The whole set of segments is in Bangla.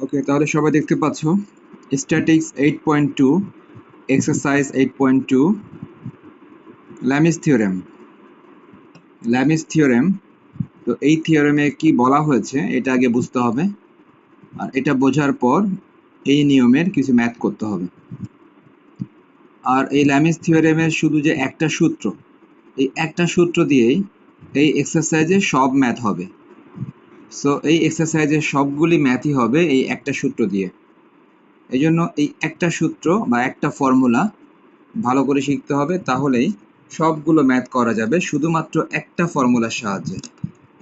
ওকে, তাহলে সবাই দেখতে পাচ্ছ স্ট্যাটিক্স 8.2 এক্সারসাইজ 8.2 ল্যামিস থিওরেম। ল্যামিস থিওরেম, তো এই থিওরেমে কি বলা হয়েছে এটা আগে বুঝতে হবে, আর এটা বোঝার পর এই নিয়মের কিছু ম্যাথ করতে হবে। আর এই ল্যামিস থিওরেমের শুধু যে একটা সূত্র, এই একটা সূত্র দিয়েই এই এক্সারসাইজে সব ম্যাথ হবে। সো এই এক্সারসাইজের সবগুলি ম্যাথই হবে এই একটা সূত্র দিয়ে। এই জন্য এই একটা সূত্র বা একটা ফর্মুলা ভালো করে শিখতে হবে, তাহলেই সবগুলো ম্যাথ করা যাবে শুধুমাত্র একটা ফর্মুলার সাহায্যে।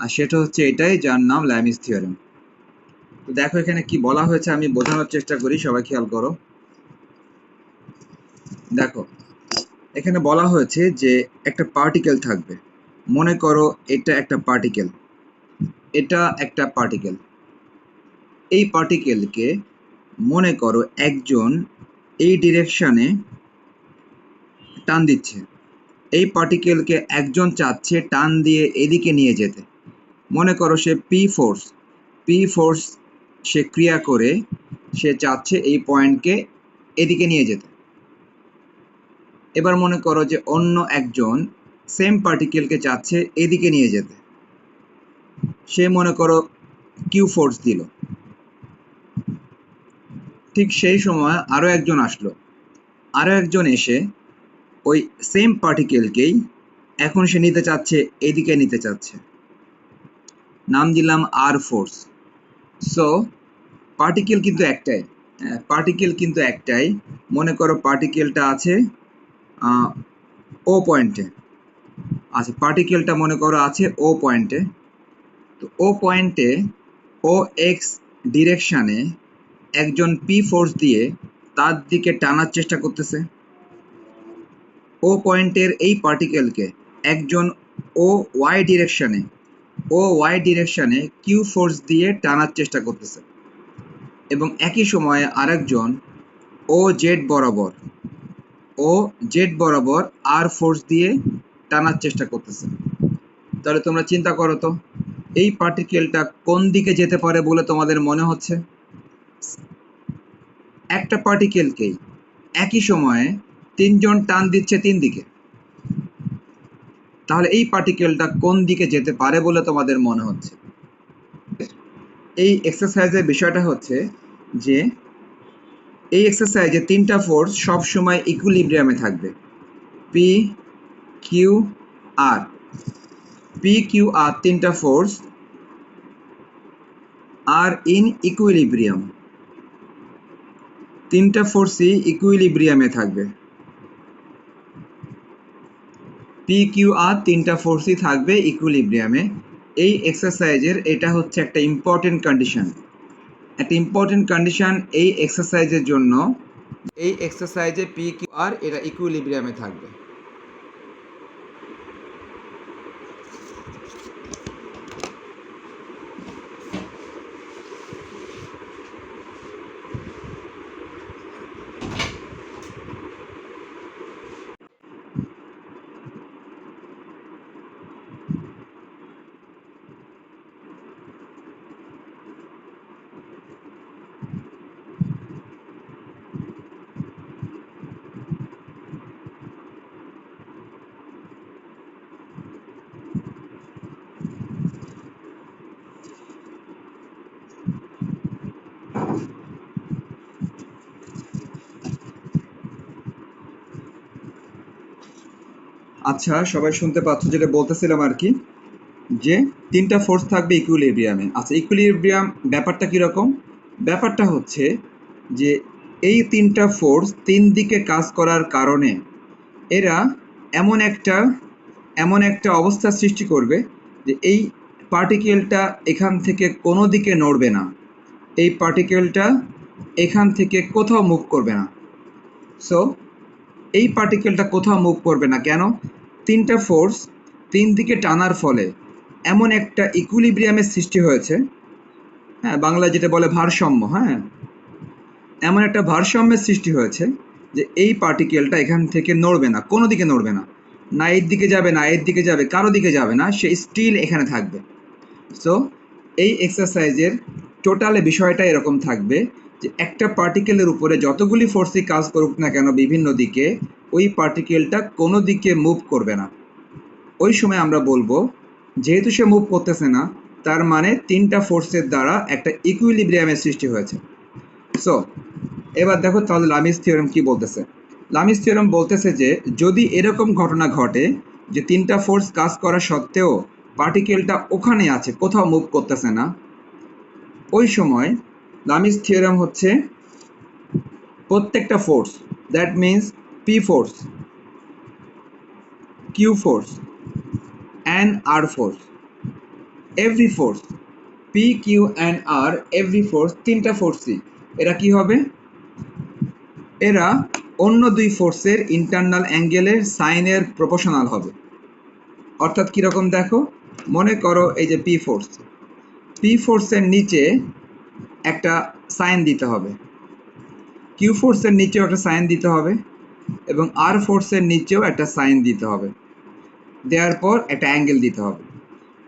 আর সেটা হচ্ছে এটাই, যার নাম ল্যামিস থিওরেম। তো দেখো এখানে কি বলা হয়েছে, আমি বোঝানোর চেষ্টা করি, সবাই খেয়াল করো। দেখো এখানে বলা হয়েছে যে একটা পার্টিকেল থাকবে, মনে করো এটা একটা পার্টিকেল, এটা একটা পার্টিকেল। এই পার্টিকেলকে মনে করো একজন এই ডিরেকশনে টান দিচ্ছে, এই পার্টিকেলকে একজন চাচ্ছে টান দিয়ে এদিকে নিয়ে যেতে। মনে করো সে পি ফোর্স সে ক্রিয়া করে সে চাচ্ছে এই পয়েন্টকে এদিকে নিয়ে যেতে। এবার মনে করো যে অন্য একজন সেম পার্টিকেলকে চাচ্ছে এদিকে নিয়ে যেতে, সে মনে করো কিউ ফোর্স দিল। ঠিক সেই সময় আরও একজন আসলো, আরও একজন এসে ওই সেম পার্টিকেলকেই এখন সে নিতে চাচ্ছে, এদিকে নিতে চাচ্ছে, নাম দিলাম আর ফোর্স। সো পার্টিকেল কিন্তু একটাই, পার্টিকেল কিন্তু একটাই। মনে করো পার্টিকেলটা আছে ও পয়েন্টে, আচ্ছা পার্টিকেলটা মনে করো আছে ও পয়েন্টে। তো ও পয়েন্টে ও এক্স ডিরেকশানে একজন পি ফোর্স দিয়ে তার দিকে টানার চেষ্টা করতেছে। ও পয়েন্টের এই পার্টিকেলকে একজন ও ওয়াই ডিরেকশানে কিউ ফোর্স দিয়ে টানার চেষ্টা করতেছে, এবং একই সময়ে আরেকজন ও জেড বরাবর আর ফোর্স দিয়ে টানার চেষ্টা করতেছে। তাহলে তোমরা চিন্তা করো তো এই পার্টিকেলটা কোন দিকে যেতে পারে বলে তোমাদের মনে হচ্ছে? একটা পার্টিকেলকেই একই সময়ে তিনজন টান দিচ্ছে তিন দিকে, তাহলে এই পার্টিকেলটা কোন দিকে যেতে পারে বলে তোমাদের মনে হচ্ছে? এই এক্সারসাইজের বিষয়টা হচ্ছে যে এই এক্সারসাইজে তিনটা ফোর্স সব সময় ইকুইলিব্রিয়ামে থাকবে, পি কিউ আর। তিনটা ফোর্স আর ইন ইকুইলিব্রিয়াম, তিনটা ফোর্সই ইকুইলিব্রিয়ামে থাকবে। পি কিউ আর তিনটা ফোর্সই থাকবে ইকুইলিব্রিয়ামে। এই এক্সারসাইজের এটা হচ্ছে একটা ইম্পর্টেন্ট কন্ডিশন, এই এক্সারসাইজের জন্য। এই এক্সারসাইজে পি কিউ আর এরা ইকুইলিব্রিয়ামে থাকবে। আচ্ছা সবাই শুনতে পাচ্ছ যেটা বলতেছিলাম আর কি, যে তিনটা ফোর্স থাকবে ইকুইলিব্রিয়ামে। আচ্ছা ইকুইলিব্রিয়াম ব্যাপারটা কীরকম? ব্যাপারটা হচ্ছে যে এই তিনটা ফোর্স তিন দিকে কাজ করার কারণে এরা এমন একটা অবস্থা সৃষ্টি করবে যে এই পার্টিকেলটা এখান থেকে কোনো দিকে নড়বে না, এই পার্টিকেলটা এখান থেকে কোথাও মুভ করবে না। সো এই পার্টিকেলটা কোথাও মুভ করবে না কেন? তিনটা ফোর্স তিন দিকে টানার ফলে এমন একটা ইকুইলিব্রিয়ামের সৃষ্টি হয়েছে, হ্যাঁ বাংলায় যেটা বলে ভারসাম্য, হ্যাঁ এমন একটা ভারসাম্যের সৃষ্টি হয়েছে যে এই পার্টিকেলটা এখান থেকে নড়বে না, কোনো দিকে নড়বে না, না এর দিকে যাবে না এর দিকে যাবে, কারো দিকে যাবে না, সে স্টিল এখানে থাকবে। সো এই এক্সারসাইজের টোটাল বিষয়টা এরকম থাকবে যে একটা পার্টিকেলের উপরে যতগুলি ফোর্সই কাজ করুক না কেন বিভিন্ন দিকে, ওই পার্টিকেলটা কোনো দিকে মুভ করবে না। ওই সময় আমরা বলবো যেহেতু সে মুভ করতেছে না, তার মানে তিনটা ফোর্সের দ্বারা একটা ইকুইলিব্রিয়ামের সৃষ্টি হয়েছে। সো এবার দেখো তাহলে লামিস থিওরেম কি বলতেছে। লামিস থিওরেম বলতেছে যে যদি এরকম ঘটনা ঘটে যে তিনটা ফোর্স কাজ করা সত্ত্বেও পার্টিকেলটা ওখানে আছে, কোথাও মুভ করতেছে না, ওই সময় লামিস থিওরেম হচ্ছে প্রত্যেকটা force, that means P force, Q force and R force, every force P Q and R, every force, তিনটা ফোর্সই এরা কি হবে, এরা অন্য দুই ফোর্সের ইন্টারনাল অ্যাঙ্গেলের সাইনের প্রপোর্শনাল হবে। অর্থাৎ কীরকম দেখো, মনে করো এই যে পি ফোর্সের নিচে একটা সাইন দিতে হবে, কিউ ফোর্সের নিচেও একটা সাইন দিতে হবে, এবং আর ফোর্সের নিচেও একটা সাইন দিতে হবে, দেওয়ার পর একটা অ্যাঙ্গেল দিতে হবে।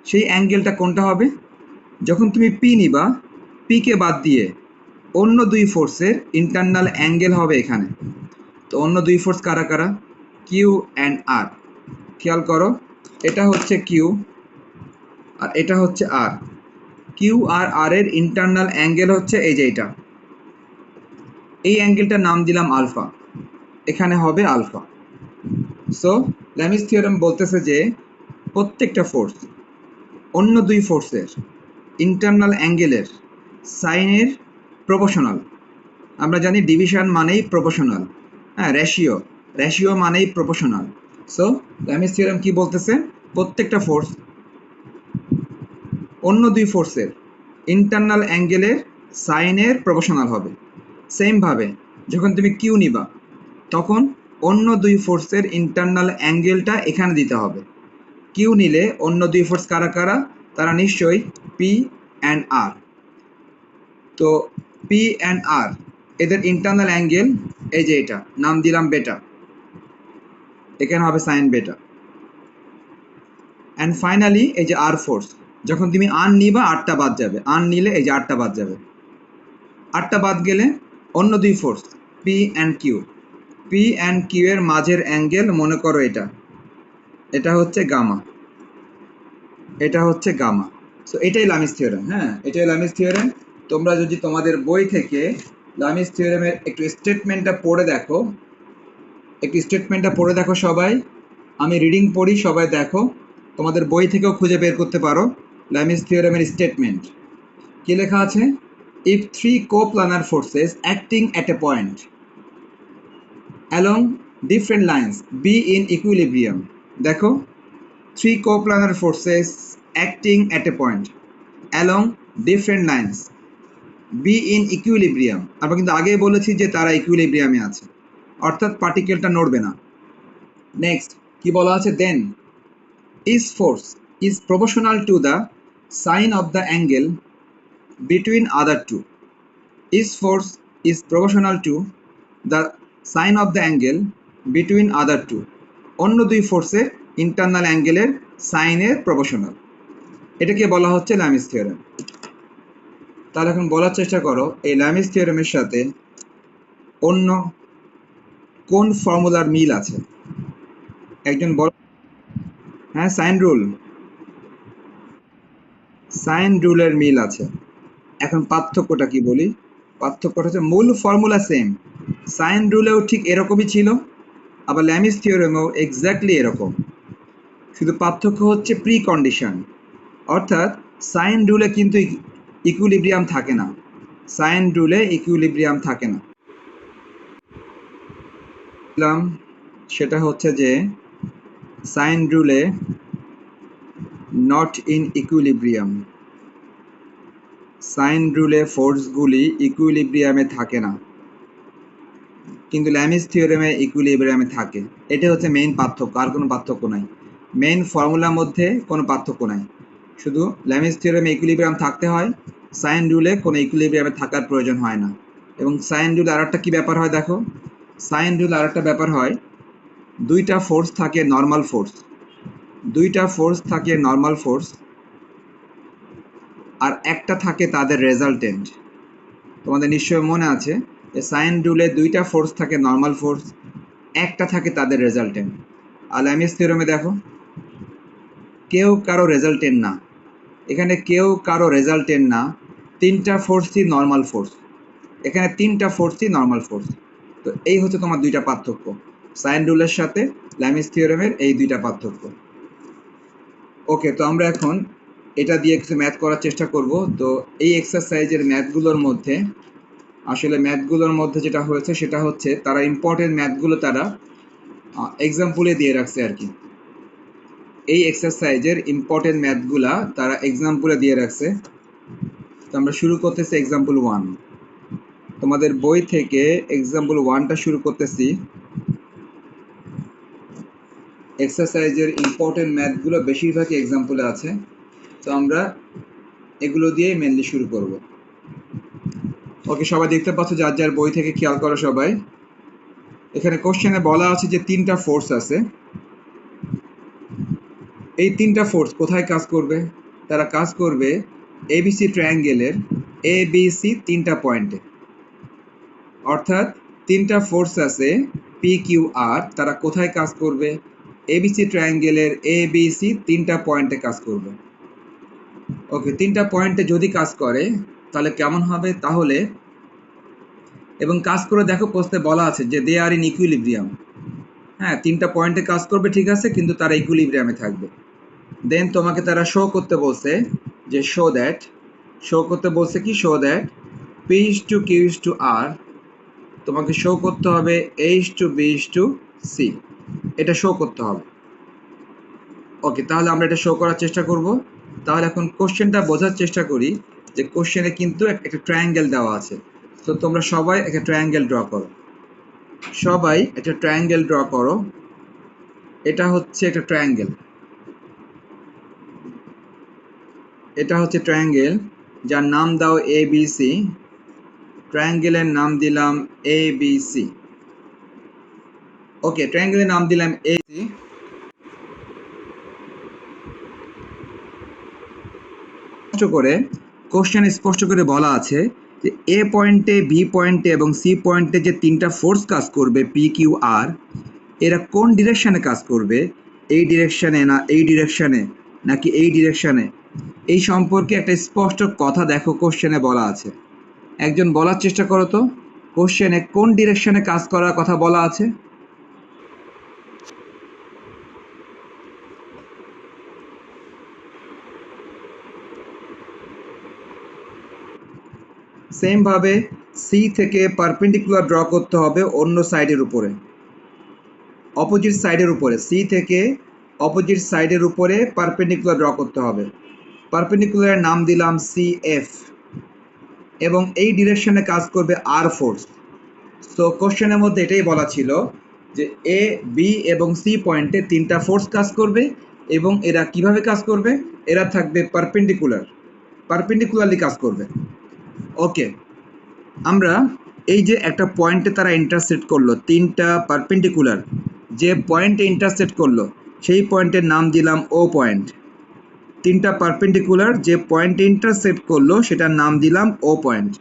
সেই অ্যাঙ্গেলটা কোনটা হবে, যখন তুমি পি নিবা, পিকে বাদ দিয়ে অন্য দুই ফোর্সের ইন্টারনাল অ্যাঙ্গেল হবে এখানে। তো অন্য দুই ফোর্স কারা কারা, কিউ অ্যান্ড আর। খেয়াল করো, এটা হচ্ছে কিউ আর এটা হচ্ছে আর। কিউ আর আর এর ইন্টারনাল অ্যাঙ্গেল হচ্ছে এই যে এটা, এই অ্যাঙ্গেলটার নাম দিলাম আলফা, এখানে হবে আলফা। সো ল্যামিস থিওরেম বলতেছে যে প্রত্যেকটা ফোর্স অন্য দুই ফোর্সের ইন্টারনাল অ্যাঙ্গেলের সাইনের প্রপোর্শনাল। আমরা জানি ডিভিশন মানেই প্রপোর্শনাল, হ্যাঁ, রেশিও মানেই প্রপোর্শনাল। সো ল্যামিস থিওরেম কি বলতেছে, প্রত্যেকটা ফোর্স অন্য দুই ফোর্সের ইন্টারনাল অ্যাঙ্গেলের সাইনের প্রপোর্শনাল হবে। সেমভাবে যখন তুমি কিউ নিবা, তখন অন্য দুই ফোর্সের ইন্টারনাল অ্যাঙ্গেলটা এখানে দিতে হবে। কিউ নিলে অন্য দুই ফোর্স কারা কারা, তারা নিশ্চয়ই পি অ্যান্ড আর। তো পি অ্যান্ড আর এদের ইন্টারনাল অ্যাঙ্গেল এই যে এটা, নাম দিলাম বেটা, এখানে হবে সাইন বেটা। অ্যান্ড ফাইনালি এই যে আর ফোর্স, যখন তুমি আর নিবা আটটা বাদ যাবে, আর নিলে এই যে আটটা বাদ যাবে, আটটা বাদ গেলে অন্য দুই ফোর্স পি অ্যান্ড কিউ এর মাঝের অ্যাঙ্গেল মনে করো এটা, এটা হচ্ছে গামা, এটা হচ্ছে গামা। সো এটাই লামিস থিওরেম, হ্যাঁ, এটাই লামিস থিওরেম। তোমরা যদি তোমাদের বই থেকে লামিস থিওরেমের একটু স্টেটমেন্টটা পড়ে দেখো, সবাই, আমি রিডিং পড়ি, সবাই দেখো, তোমাদের বই থেকেও খুঁজে বের করতে পারো লামিস থিওরেমের স্টেটমেন্ট। কি লেখা আছে, if three coplanar forces acting at a point along different lines be in equilibrium, দেখো, three coplanar forces acting at a point along different lines be in equilibrium, আমরা কিন্তু আগেই বলেছি যে তারা ইকুইলিব্রিয়ামে আছে, অর্থাৎ পার্টিকেলটা নড়বে না। নেক্সট কি বলা আছে, দেন each force is proportional to the sine of the angle between other two. Each force is proportional to the sine of the angle between other two. অন্য দুই ফোর্সের ইন্টারনাল অ্যাঙ্গেলের সাইনের প্রপোর্শনাল, এটাকে বলা হচ্ছে ল্যামিস থিওরেম। তাহলে এখন বলার চেষ্টা করো এই ল্যামিস থিওরেমের সাথে অন্য কোন ফর্মুলার মিল আছে, একজন বল। হ্যাঁ, সাইন রুলের মিল আছে। এখন পার্থক্যটা কি বলি, পার্থক্যটা হচ্ছে মূল ফর্মুলা সেম, সাইন রুলেও ঠিক এরকমই ছিল, আবার ল্যামিস থিওরেমেও এক্স্যাক্টলি এরকম, শুধু পার্থক্য হচ্ছে প্রি কন্ডিশন। অর্থাৎ সাইন রুলে কিন্তু ইকুইলিব্রিয়াম থাকে না, সেটা হচ্ছে যে সাইন রুলে নট ইন ইকুইলিব্রিয়াম, সাইন রুলে ফোর্সগুলি ইকুইলিব্রিয়ামে থাকে না, কিন্তু ল্যামিস থিওরেমে ইকুইলিব্রিয়ামে থাকে। এটা হচ্ছে মেইন পার্থক্য, আর কোনো পার্থক্য নাই। মেইন ফর্মুলার মধ্যে কোনো পার্থক্য নাই, শুধু ল্যামিস থিওরেমে ইকুইলিব্রিয়াম থাকতে হয়, সাইন রুলে কোনো ইকুইলিব্রিয়ামে থাকার প্রয়োজন হয় না। এবং সাইন রুলে আরেকটা কি ব্যাপার হয় দেখো, সাইন রুলে আরেকটা ব্যাপার হয়, দুইটা ফোর্স থাকে নর্মাল ফোর্স, আর একটা থাকে তাদের রেজাল্টেন্ট। তোমাদের নিশ্চয়ই মনে আছে যে সাইন রুলে দুইটা ফোর্স থাকে, নর্মাল ফোর্স, একটা থাকে তাদের রেজাল্টেন্ট। আর ল্যামিস থিওরেমে দেখো কেউ কারো রেজাল্টেন্ট না, এখানে কেউ কারো রেজাল্টেন্ট না, তিনটা ফোর্সই নর্মাল ফোর্স, এখানে তিনটা ফোর্সই নর্মাল ফোর্স। তো এই হচ্ছে তোমার দুইটা পার্থক্য, সাইন রুলের সাথে ল্যামিস থিওরেমের এই দুইটা পার্থক্য। ওকে, তো আমরা এখন এটা দিয়ে কিছু ম্যাথ করার চেষ্টা করব। তো এই এক্সারসাইজের ম্যাথগুলোর মধ্যে যেটা হয়েছে সেটা হচ্ছে তারা ইম্পর্টেন্ট ম্যাথগুলো তারা এক্সাম্পলে দিয়ে রাখছে আর কি। এই এক্সারসাইজের ইম্পর্টেন্ট ম্যাথগুলা তারা এক্সাম্পলে দিয়ে রাখছে। তো আমরা শুরু করতেছি এক্সাম্পল 1। তোমাদের বই থেকে এক্সাম্পল 1টা শুরু করতেছি। এক্সারসাইজের ইম্পর্টেন্ট ম্যাথগুলো বেশিরভাগই এক্সাম্পলে আছে, তো আমরা এগুলো দিয়ে মেনলি শুরু করব। ওকে, সবাই দেখতে পাচ্ছ যার যার বই থেকে, খেয়াল করো সবাই। এখানে কোশ্চেনে বলা আছে যে তিনটা ফোর্স আছে, এই তিনটা ফোর্স কোথায় কাজ করবে? তারা কাজ করবে এবিসি ট্রায়াঙ্গেলের এবিসি তিনটা পয়েন্টে। অর্থাৎ তিনটা ফোর্স আছে পি কিউ আর, তারা কোথায় কাজ করবে? এবিসি ট্রায়াঙ্গেলের এবিসি তিনটা পয়েন্টে কাজ করবে। ওকে, তিনটা পয়েন্টে যদি কাজ করে তাহলে কেমন হবে? তাহলে এবং কাজ করে দেখো, প্রশ্নে বলা আছে যে দে আর ইন ইকুইলিব্রিয়াম। হ্যাঁ, তিনটা পয়েন্টে কাজ করবে ঠিক আছে, কিন্তু তারা ইকুইলিব্রিয়ামে থাকবে। দেন তোমাকে তারা শো করতে বলছে যে শো করতে বলছে কি? Show that P is to Q is to R, তোমাকে শো করতে হবে A is to B is to C, এটা শো করতে হবে। ওকে, তাহলে আমরা এটা শো করার চেষ্টা করব। তাহলে এখন কোশ্চেনটা বোঝার চেষ্টা করি যে কোশ্চেনে কিন্তু একটা ট্রায়াঙ্গেল দেওয়া আছে। তো তোমরা সবাই একটা ট্রায়াঙ্গেল ড্র করো, সবাই একটা ট্রায়াঙ্গেল ড্র করো। এটা হচ্ছে একটা ট্রায়াঙ্গেল, এটা হচ্ছে ট্রায়াঙ্গেল যার নাম দাও এ বি সি। ট্রায়াঙ্গেলের নাম দিলাম এ বি সি। ওকে, ট্রায়াঙ্গেলের নাম দিলাম এ সি। স্পষ্ট করে বলা আছে যে এ পয়েন্টে, বি পয়েন্টে এবং সি পয়েন্টে যে তিনটা ফোর্স কাজ করবে পি কিউ আর, এরা কোন ডিরেকশনে কাজ করবে? এই ডিরেকশনে না এই ডিরেকশনে, নাকি এই ডিরেকশনে? এই সম্পর্কে একটা স্পষ্ট কথা দেখো কোশ্চেনে বলা আছে। একজন বলার চেষ্টা করো তো, কোশ্চেনে কোন ডিরেকশনে কাজ করার কথা বলা আছে? সেম ভাবে সি থেকে পারপেন্ডিকুলার ড্র করতে হবে অন্য সাইডের উপরে, অপোজিট সাইডের উপরে। সি থেকে অপোজিট সাইডের উপরে পারপেন্ডিকুলার ড্র করতে হবে। পারপেন্ডিকুলারের নাম দিলাম সি এফ, এবং এই ডিরেকশনে কাজ করবে আর ফোর্স। সো কোশ্চেনের মধ্যে এটাই বলা ছিল যে এ, বি এবং সি পয়েন্টে তিনটা ফোর্স কাজ করবে, এবং এরা কিভাবে কাজ করবে? এরা থাকবে পারপেন্ডিকুলারলি কাজ করবে। ওকে, আমরা এই যে একটা পয়েন্টে তারা ইন্টারসেক্ট করলো, তিনটা পারপেন্ডিকুলার যে পয়েন্টে ইন্টারসেক্ট করলো সেই পয়েন্টের নাম দিলাম ও পয়েন্ট। তিনটা পারপেন্ডিকুলার যে পয়েন্টে ইন্টারসেক্ট করলো সেটার নাম দিলাম ও পয়েন্ট।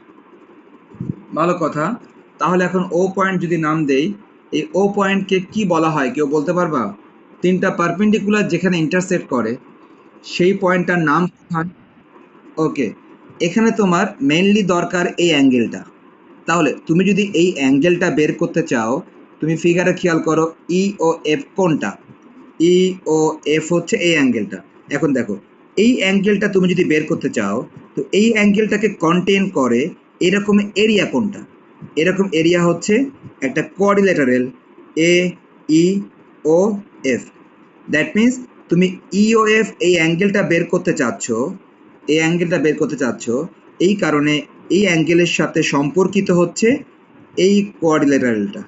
ভালো কথা। তাহলে এখন ও পয়েন্ট যদি নাম দেই, এই ও পয়েন্টকে কি বলা হয় কেউ বলতে পারবা? তিনটা পারপেন্ডিকুলার যেখানে ইন্টারসেক্ট করে সেই পয়েন্টটার নাম হয়। ওকে, এখানে তোমার মেইনলি দরকার এই অ্যাঙ্গেলটা। তাহলে তুমি যদি এই অ্যাঙ্গেলটা বের করতে চাও, তুমি ফিগারে খেয়াল করো ই ও এফ কোনটা? ই ও এফ হচ্ছে এই অ্যাঙ্গেলটা। এখন দেখো, এই অ্যাঙ্গেলটা তুমি যদি বের করতে চাও, তো এই অ্যাঙ্গেলটাকে কন্টেন করে এরকম এরিয়া কোনটা? এরকম এরিয়া হচ্ছে একটা quadrilateral A E O F. That means তুমি ই ও এফ এই অ্যাঙ্গেলটা বের করতে চাচ্ছ, এই কারণে এই অ্যাঙ্গেলের সাথে সম্পর্কিত হচ্ছে এই কোয়াড্রিল্যাটারালটা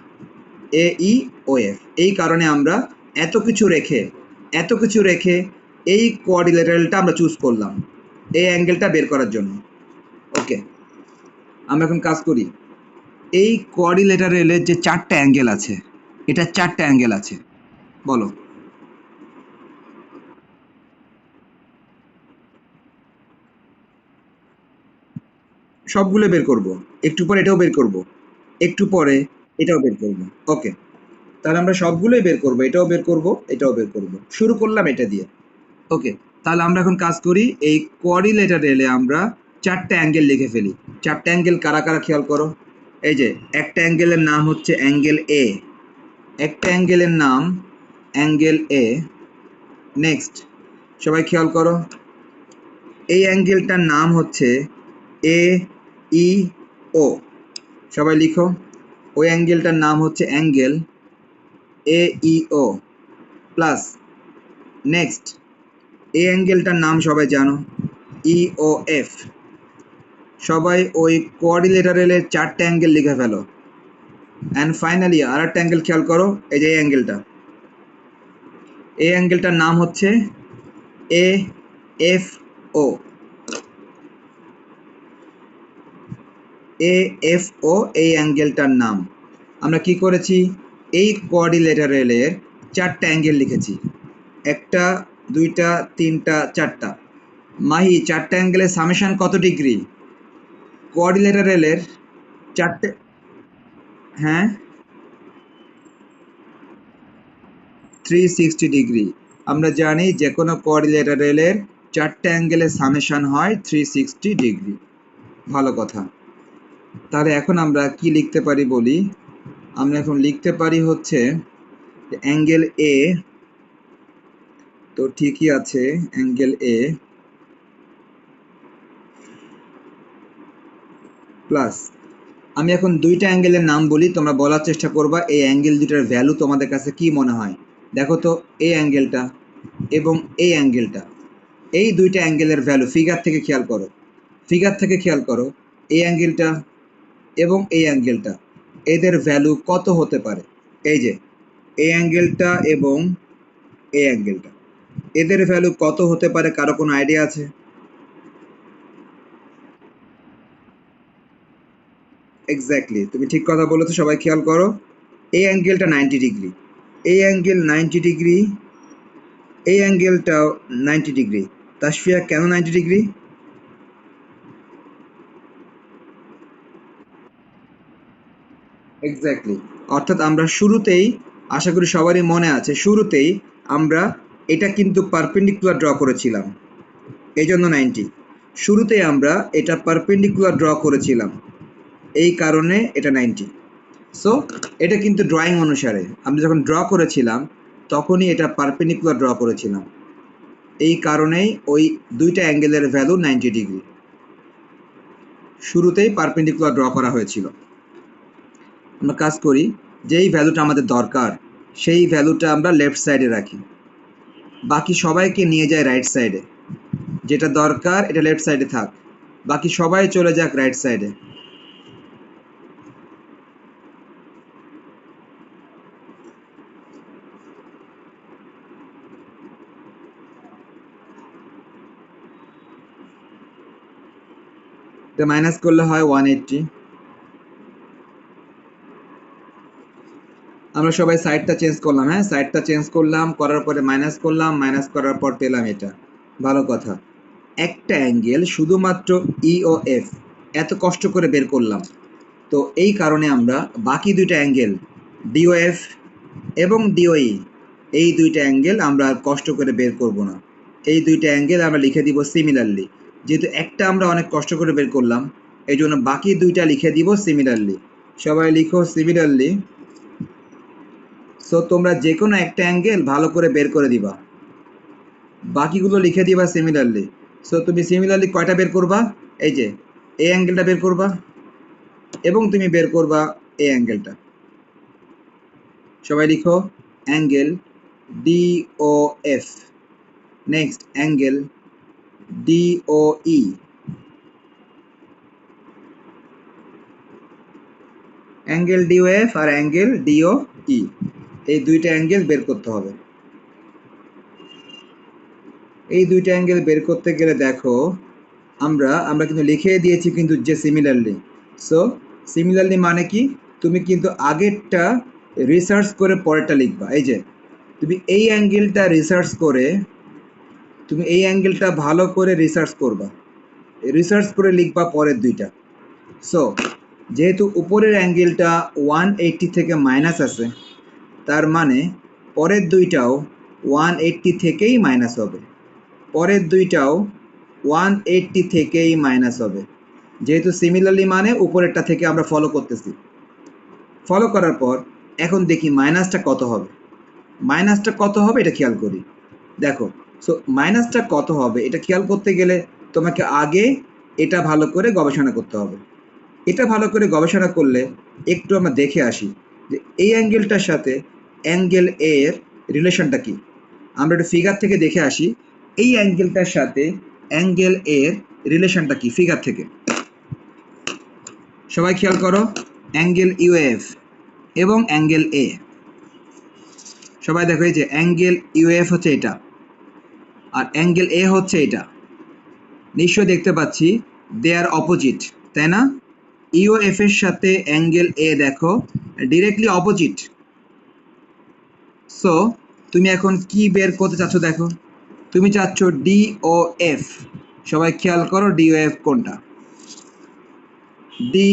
এ ই ও এফ। এই কারণে আমরা এত কিছু রেখে এই কোয়াড্রিল্যাটারালটা আমরা চুজ করলাম এই অ্যাঙ্গেলটা বের করার জন্য। ওকে, আমরা এখন কাজ করি। এই কোয়াড্রিল্যাটারালের যে চারটা অ্যাঙ্গেল আছে, এটা চারটা অ্যাঙ্গেল আছে, বলো। সবগুলো বের করব, একটু পরে এটাও বের করব, একটু পরে এটাও বের করব। ওকে, তাহলে আমরা সবগুলোই বের করব, এটাও বের করব, এটাও বের করব। শুরু করলাম এটা দিয়ে। ওকে, তাহলে আমরা এখন কাজ করি, এই কোঅর্ডিনেটরে আমরা চারটে অ্যাঙ্গেল লিখে ফেলি। চারটে অ্যাঙ্গেল কারা কারা খেয়াল করো। এই যে একটা অ্যাঙ্গেলের নাম হচ্ছে অ্যাঙ্গেল এ, একটা অ্যাঙ্গেলের নাম অ্যাঙ্গেল এ। নেক্সট সবাই খেয়াল করো, এই অ্যাঙ্গেলটার নাম হচ্ছে এ ই ও। সবাই লিখো, ওই অ্যাঙ্গেলটার নাম হচ্ছে angle A E O plus. Next এই অ্যাঙ্গেলটার নাম সবাই জানো, ই ও এফ। সবাই ওই কোঅর্ডিনেটরের চারটে অ্যাঙ্গেল লিখে ফেলো। অ্যান্ড ফাইনালি আর একটা অ্যাঙ্গেল খেয়াল করো, এই যে এই অ্যাঙ্গেলটা, এই অ্যাঙ্গেলটার নাম হচ্ছে A F O. A F O এই অ্যাঙ্গেলটার নাম। আমরা কি করেছি, এই কোঅর্ডিনেটরের চারটা অ্যাঙ্গেল লিখেছি, একটা, দুইটা, তিনটা, চারটা। মাহি, চারটা অ্যাঙ্গেলের সামেশন কত ডিগ্রি? কোঅর্ডিনেটরের চারটে, হ্যাঁ, 360 ডিগ্রি। আমরা জানি যে কোনো কোঅর্ডিনেটরের চারটে অ্যাঙ্গেলের সামেশন হয় 360 ডিগ্রি। ভালো কথা। তাহলে এখন আমরা কি লিখতে পারি বলি, আমরা এখন লিখতে পারি হচ্ছে অ্যাঙ্গেল এ, তো ঠিকই আছে অ্যাঙ্গেল এ প্লাস, আমি এখন দুইটা অ্যাঙ্গেলের নাম বলি, তোমরা বলার চেষ্টা করবা এই অ্যাঙ্গেল দুটার ভ্যালু তোমাদের কাছে কি মনে হয়। দেখো তো, এই অ্যাঙ্গেলটা এবং এই অ্যাঙ্গেলটা, এই দুইটা অ্যাঙ্গেলের ভ্যালু ফিগার থেকে খেয়াল করো, ফিগার থেকে খেয়াল করো, এই অ্যাঙ্গেলটা এবং এই অ্যাঙ্গেলটা, এদের ভ্যালু কত হতে পারে। এই যে এই অ্যাঙ্গেলটা এবং এই অ্যাঙ্গেলটা, এদের ভ্যালু কত হতে পারে, কারো কোনো আইডিয়া আছে? এক্স্যাক্টলি, তুমি ঠিক কথা বলেছো, সবাই খেয়াল করো, এই অ্যাঙ্গেলটা 90 ডিগ্রি, এই অ্যাঙ্গেল 90 ডিগ্রি, এই অ্যাঙ্গেলটাও 90 ডিগ্রি। তাসফিয়া, কেন 90 ডিগ্রি? এক্স্যাক্টলি, অর্থাৎ আমরা শুরুতেই, আশা করি সবারই মনে আছে, শুরুতেই আমরা এটা কিন্তু পারপেন্ডিকুলার ড্র করেছিলাম, এই জন্য 90। শুরুতেই আমরা এটা পারপেন্ডিকুলার ড্র করেছিলাম, এই কারণে এটা 90। সো এটা কিন্তু ড্রয়িং অনুসারে আমরা যখন ড্র করেছিলাম তখনই এটা পারপেন্ডিকুলার ড্র করেছিলাম, এই কারণেই ওই দুইটা অ্যাঙ্গেলের ভ্যালু 90 ডিগ্রি, শুরুতেই পারপেন্ডিকুলার ড্র করা হয়েছিল। আমরা কাজ করি, যেই ভ্যালুটা আমাদের দরকার সেই ভ্যালুটা আমরা লেফট সাইডে রাখি, বাকি সবাইকে নিয়ে যায় রাইট সাইডে। যেটা দরকার এটা লেফট সাইডে থাক, বাকি সবাই চলে যাক রাইট সাইডে। এটা মাইনাস করলে হয় 180। আমরা সবাই সাইডটা চেঞ্জ করলাম, হ্যাঁ সাইডটা চেঞ্জ করলাম, করার পরে মাইনাস করলাম, মাইনাস করার পর পেলাম এটা। ভালো কথা। একটা অ্যাঙ্গেল শুধুমাত্র ই ও এফ এত কষ্ট করে বের করলাম, তো এই কারণে আমরা বাকি দুইটা অ্যাঙ্গেল ডিওএফ এবং ডিওই, এই দুইটা অ্যাঙ্গেল আমরা আর কষ্ট করে বের করব না, এই দুইটা অ্যাঙ্গেল আমরা লিখে দিব সিমিলারলি। যেহেতু একটা আমরা অনেক কষ্ট করে বের করলাম, এই জন্য বাকি দুইটা লিখে দিব সিমিলারলি। সবাই লিখো সিমিলারলি। সো তোমরা যে কোনো একটা অ্যাঙ্গেল ভালো করে বের করে দিবা, বাকিগুলো লিখে দিবা সিমিলারলি। সো তুমি সিমিলারলি কয়টা বের করবা, এই যে এই অ্যাঙ্গেলটা বের করবা এবং তুমি বের করবা এই অ্যাঙ্গেলটা। সবাই লিখো angle DOF, next angle DOE, angle DOF আর অ্যাঙ্গেল ডিওই, এই দুইটা অ্যাঙ্গেল বের করতে হবে। এই দুইটা অ্যাঙ্গেল বের করতে গেলে দেখো আমরা কিন্তু লিখে দিয়েছি কিন্তু যে সিমিলারলি। সো সিমিলারলি মানে কি, তুমি কিন্তু আগেরটা রিসার্চ করে পরেরটা লিখবা। এই যে তুমি এই অ্যাঙ্গেলটা রিসার্চ করে, তুমি এই অ্যাঙ্গেলটা ভালো করে রিসার্চ করবা, রিসার্চ করে লিখবা পরের দুইটা। সো যেহেতু উপরের অ্যাঙ্গেলটা 180 থেকে মাইনাস আছে, তার মানে পরের দুইটাও 180 থেকেই মাইনাস হবে, পরের দুইটাও 180 থেকেই মাইনাস হবে। যেহেতু সিমিলারলি মানে উপরেরটা থেকে আমরা ফলো করতেছি, ফলো করার পর এখন দেখি মাইনাসটা কত হবে। মাইনাসটা কত হবে এটা খেয়াল করি। দেখো, সো মাইনাসটা কত হবে এটা খেয়াল করতে গেলে তোমাকে আগে এটা ভালো করে গবেষণা করতে হবে। এটা ভালো করে গবেষণা করলে একটু আমরা দেখে আসি যে এই অ্যাঙ্গেলটার সাথে অ্যাঙ্গেল এ এর রিলেশনটা কি। আমরা একটু ফিগার থেকে দেখে আসি এই অ্যাঙ্গেলটার সাথে অ্যাঙ্গেল এ এর রিলেশনটা কি ফিগার থেকে। সবাই খেয়াল করো, অ্যাঙ্গেল ইউএফ এবং অ্যাঙ্গেল এ। সবাই দেখো এই যে অ্যাঙ্গেল ইউএফ হচ্ছে এটা আর অ্যাঙ্গেল এ হচ্ছে এটা। নিশ্চয়ই দেখতে পাচ্ছি দে আর অপোজিট, তাই না? ইউএফ এর সাথে অ্যাঙ্গেল এ দেখো ডিরেক্টলি অপোজিট। সো তুমি এখন কি বের করতে চাচ্ছ দেখো, তুমি চাচ্ছ ডি ও এফ। সবাই খেয়াল করো ডি ও এফ কোনটা। ডি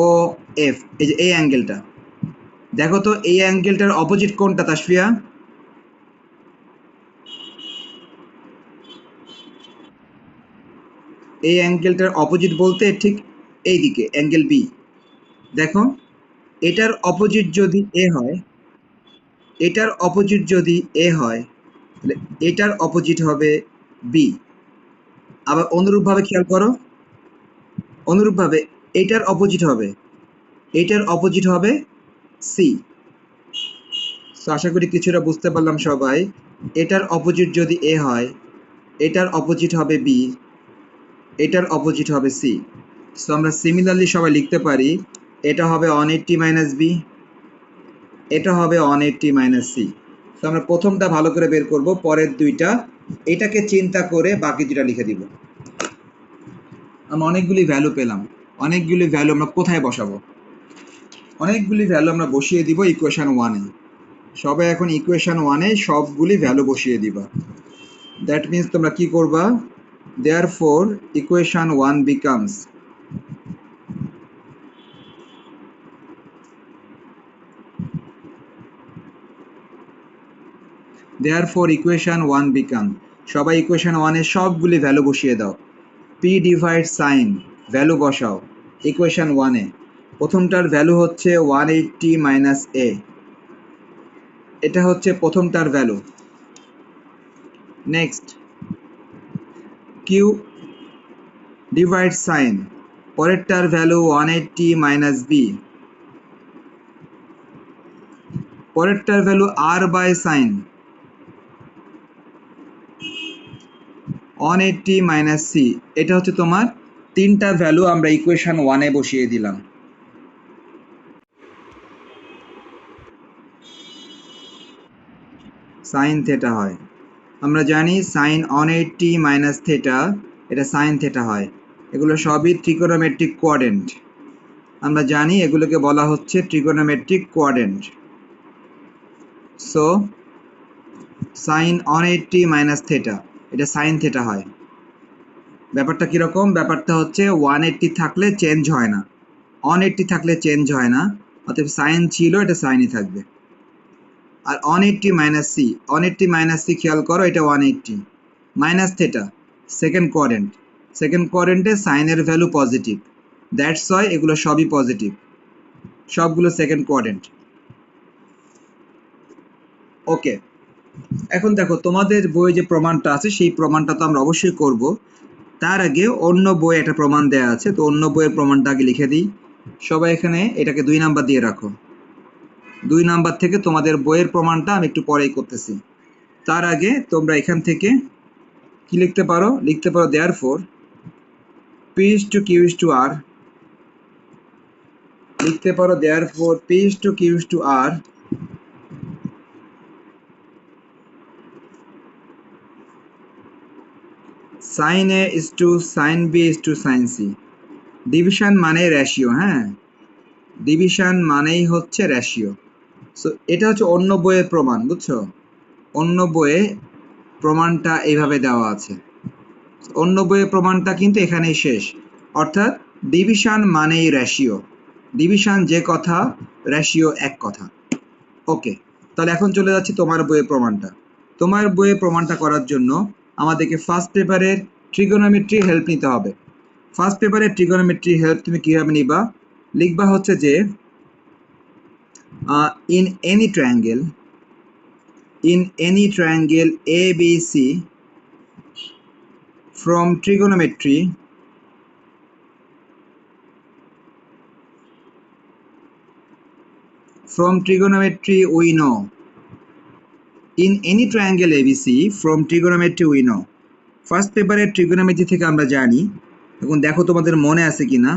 ও এফ এই যে এই অ্যাঙ্গেলটা, দেখো তো এই অ্যাঙ্গেলটার অপোজিট কোনটা তাসফিয়া? এই অ্যাঙ্গেলটার অপোজিট বলতে ঠিক এই দিকে অ্যাঙ্গেল বি। দেখো এটার অপোজিট যদি এ হয়, এটার অপোজিট যদি এ হয় তাহলে এটার অপোজিট হবে বি। আবার অনুরূপভাবে খেয়াল করো, অনুরূপভাবে এটার অপোজিট হবে, এটার অপোজিট হবে সি। সো আশা করি কিছুটা বুঝতে পারলাম সবাই। এটার অপোজিট যদি এ হয়, এটার অপোজিট হবে বি, এটার অপোজিট হবে সি। সো আমরা সিমিলারলি সবাই লিখতে পারি এটা হবে 180 মাইনাস বি, এটা হবে 180 মাইনাস সি। তো আমরা প্রথমটা ভালো করে বের করব, পরের দুইটা এটাকে চিন্তা করে বাকি দুটা লিখে দিব। আমরা অনেকগুলি ভ্যালু পেলাম, অনেকগুলি ভ্যালু আমরা কোথায় বসাবো? অনেকগুলি ভ্যালু আমরা বসিয়ে দিব ইকুয়েশন ওয়ানে। সবাই এখন ইকুয়েশন ওয়ানে সবগুলি ভ্যালু বসিয়ে দিবা। দ্যাট মিন্স তোমরা কি করবা, therefore equation one becomes therefore equation one become, সবাই ইকুয়েশন ওয়ানে সবগুলি ভ্যালু বসিয়ে দাও। পি ডিভাইড সাইন ভ্যালু বসাও ইকুয়েশন ওয়ানে। প্রথমটার ভ্যালু হচ্ছে 180 মাইনাস এ, এটা হচ্ছে প্রথমটার value. Next Q divide sine, পরেরটার ভ্যালু 180 মাইনাস বি, পরেরটার ভ্যালু আর বাই সাইন 180 মাইনাস সি। এটা হচ্ছে তোমার তিনটা ভ্যালু আমরা ইকুয়েশন ওয়ানে বসিয়ে দিলাম। সাইন থেটা হয়, আমরা জানি সাইন 180 মাইনাস থেটা এটা সাইন থেটা হয়। এগুলো সবই ট্রিগোনোমেট্রিক কোঅর্ডিনেট, আমরা জানি এগুলোকে বলা হচ্ছে trigonometric coordinate. So sine 180 minus theta এটা সাইন থেটা হয়। ব্যাপারটা কীরকম? ব্যাপারটা হচ্ছে 180 থাকলে চেঞ্জ হয় না, 180 থাকলে চেঞ্জ হয় না, অতএব সাইন ছিল এটা সাইনই থাকবে। আর 180 মাইনাস সি, 180 মাইনাস সি খেয়াল করো এটা 180 minus theta second quadrant, second কোয়াড্রেন্টে সাইনের ভ্যালু পজিটিভ, দ্যাটস ওয়াই এগুলো সবই পজিটিভ, সবগুলো সেকেন্ড কোয়াড্রেন্ট। ওকে, এখন দেখো তোমাদের বইয়ে যে প্রমাণটা আছে সেই প্রমাণটা তো আমরা অবশ্যই করব। তার আগে অন্য বইয়ে একটা প্রমাণ দেওয়া আছে, তো অন্য বইয়ের প্রমাণটা আগে লিখে দিই। সবাই এখানে এটাকে 2 নাম্বার দিয়ে রাখো। 2 নাম্বার থেকে তোমাদের বইয়ের প্রমাণটা আমি একটু পরেই করতেছি। তার আগে তোমরা এখান থেকে কি লিখতে পারো? লিখতে পারো therefore P is to Q is to R, লিখতে পারো therefore P is to Q is to R sine A is to sine B is to sine C. Division মানে রেশিও, হ্যাঁ, ডিভিশন মানেই হচ্ছে রেশিও। সো এটা হচ্ছে অন্য বইয়ের প্রমাণ, বুঝছো? অন্য বইয়ে প্রমাণটা এইভাবে দেওয়া আছে। অন্য বইয়ের প্রমাণটা কিন্তু এখানেই শেষ, অর্থাৎ ডিভিশন মানেই রেশিও, ডিভিশন যে কথা, রেশিও এক কথা। ওকে, তাহলে এখন চলে যাচ্ছি তোমার বইয়ের প্রমাণটা। তোমার বইয়ে প্রমাণটা করার জন্য আমাদেরকে ফার্স্ট পেপারের ট্রিগোনোমেট্রি হেল্প নিতে হবে। ফার্স্ট পেপারের ট্রিগোনোমেট্রি হেল্প তুমি কিভাবে নিবা? লিখবা হচ্ছে যে in any triangle, in any triangle ABC from trigonometry we know, in any triangle ABC from trigonometry we know, first পেপারের ট্রিগোনোমেট্রি থেকে আমরা জানি। এখন দেখো তোমাদের মনে আছে কিনা,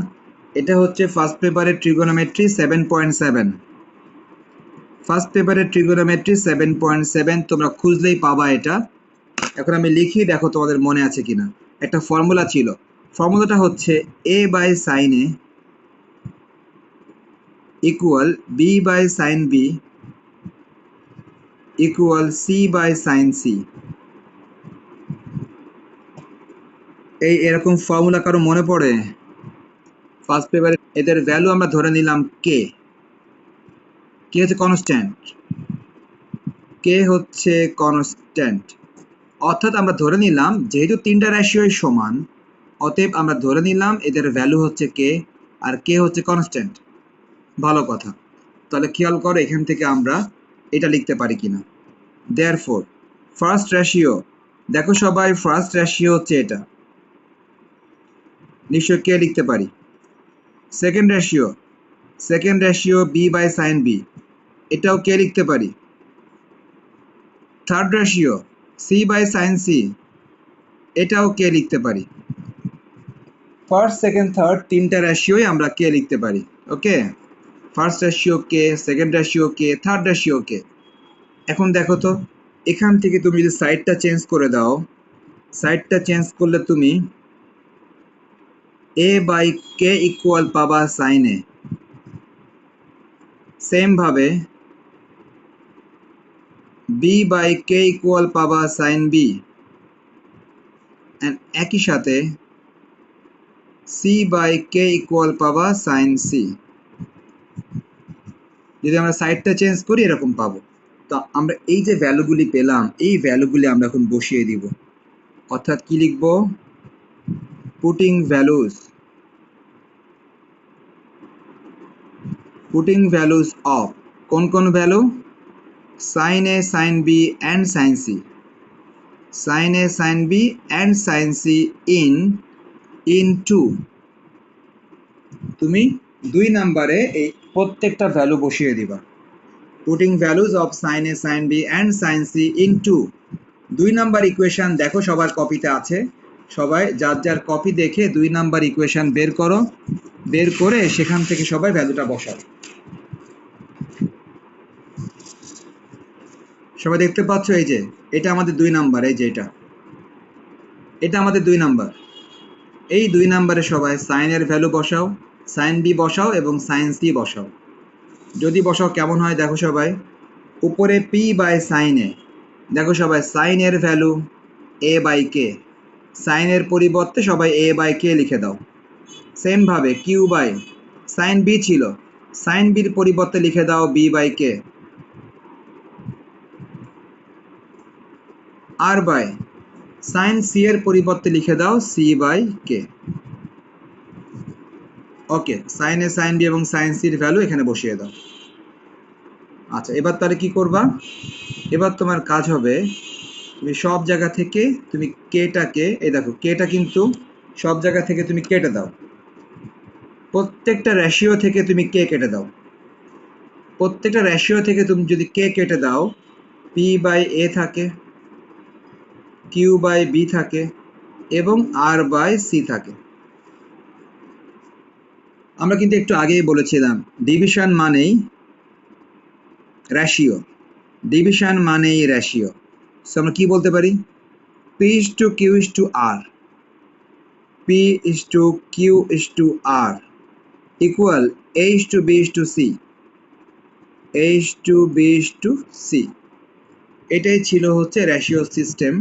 এটা হচ্ছে ফার্স্ট পেপারের ট্রিগোনোমেট্রি 7.7, ফার্স্ট পেপারের ট্রিগোনোমেট্রি 7.7 তোমরা খুঁজলেই পাবা এটা। এখন আমি লিখি, দেখো তোমাদের মনে আছে কিনা। একটা ফর্মুলা ছিল, ফর্মুলাটা হচ্ছে a by sine a equal b by sine b equal c by sine c। এরকম ফর্মুলা কারো মনে পড়ে? ফার্স্ট পেপারে এদের ভ্যালু আমরা ধরে নিলাম কে হচ্ছে কনস্ট্যান্ট, কে হচ্ছে কনস্ট্যান্ট। অর্থাৎ আমরা ধরে নিলাম যেহেতু তিনটা রেশিওই সমান, অতএব আমরা ধরে নিলাম এদের ভ্যালু হচ্ছে কে, আর কে হচ্ছে কনস্ট্যান্ট। ভালো কথা, তাহলে খেয়াল করো এখান থেকে আমরা এটা লিখতে পারি কিনা। দেয়ারফোর ফার্স্ট রেশিও, দেখো সবাই ফার্স্ট রেশিও হচ্ছে এটা, নিশ্চয় কে লিখতে পারি। Second ratio B by sine B, এটাও কে লিখতে পারি। Third ratio C by sine C, এটাও কে লিখতে পারি। ফার্স্ট সেকেন্ড থার্ড তিনটা রেশিওই আমরা কে লিখতে পারি। ওকে, ফার্স্ট রেশিও কে, সেকেন্ড রেশিও কে, থার্ড রেশিও কে। এখন দেখো তো এখান থেকে তুমি যদি সাইডটা চেঞ্জ করে দাও, সাইডটা চেঞ্জ করলে তুমি a বাই কে ইকুয়াল পাবা সাইন এ। সেম ভাবে b বাই কে ইকুয়াল পাবা সাইন বি, এন্ড একই সাথে c বাই কে ইকুয়াল পাবা সাইন সি। যদি আমরা সাইডটা চেঞ্জ করি এরকম পাবো। তো আমরা এই যে ভ্যালুগুলি পেলাম, এই ভ্যালুগুলি আমরা এখন বসিয়ে দিব। অর্থাৎ কি লিখব? পুটিং ভ্যালুস অফ কোন কোন value? Sine A, sine B and sine C, sine A, sine B and sine C in two. তুমি 2 নম্বরে এই প্রত্যেকটা ভ্যালু বসিয়ে দিবা। Putting values of sine A, sine B and sine C in two 2 number equation. দেখো সবার কপিতে আছে, সবাই যার যার কপি দেখে 2 নাম্বার ইকুয়েশন বের করো, বের করে সেখান থেকে সবাই ভ্যালুটা বসাও। সবাই দেখতে পাচ্ছ, এই যে এটা আমাদের 2 নাম্বার, এই যে এটা আমাদের 2 নাম্বার। এই 2 নাম্বারে সবাই সাইন এর ভ্যালু বসাও, সাইন বি বসাও এবং সাইন সি বসাও। যদি বসাও কেমন হয় দেখো সবাই, উপরে পি বাই সাইন এ, দেখো সবাই সাইন এর ভ্যালু এ বাই কে, সাইনের পরিবর্তে সবাই এ বাই কে লিখে দাও। সেম ভাবে কিউ বাই সাইন বি ছিল, সাইন বির পরিবর্তে লিখে দাও বি বাই কে। আর বাই সাইন সি এর পরিবর্তে লিখে দাও C by K. Okay, sine A, sine B এবং সাইন সির ভ্যালু এখানে বসিয়ে দাও। আচ্ছা, এবার তাহলে কি করবা? এবার তোমার কাজ হবে তুমি সব জায়গা থেকে তুমি কেটাকে, এই দেখো কেটা কিন্তু সব জায়গা থেকে তুমি কেটে দাও, প্রত্যেকটা রেশিও থেকে তুমি কে কেটে দাও। প্রত্যেকটা রেশিও থেকে তুমি যদি কে কেটে দাও, পি বাই এ থাকে, কিউ বাই বি থাকে এবং আর বাই সি থাকে। আমরা কিন্তু একটু আগেই বলেছিলাম ডিভিশন মানেই রেশিও, ডিভিশন মানেই রেশিও। সো আমরা কি বলতে পারি? P is to Q is to R, P is to Q is to R equal A is to B is to C, A is to B is to C. এটাই ছিল হচ্ছে রেশিও সিস্টেম।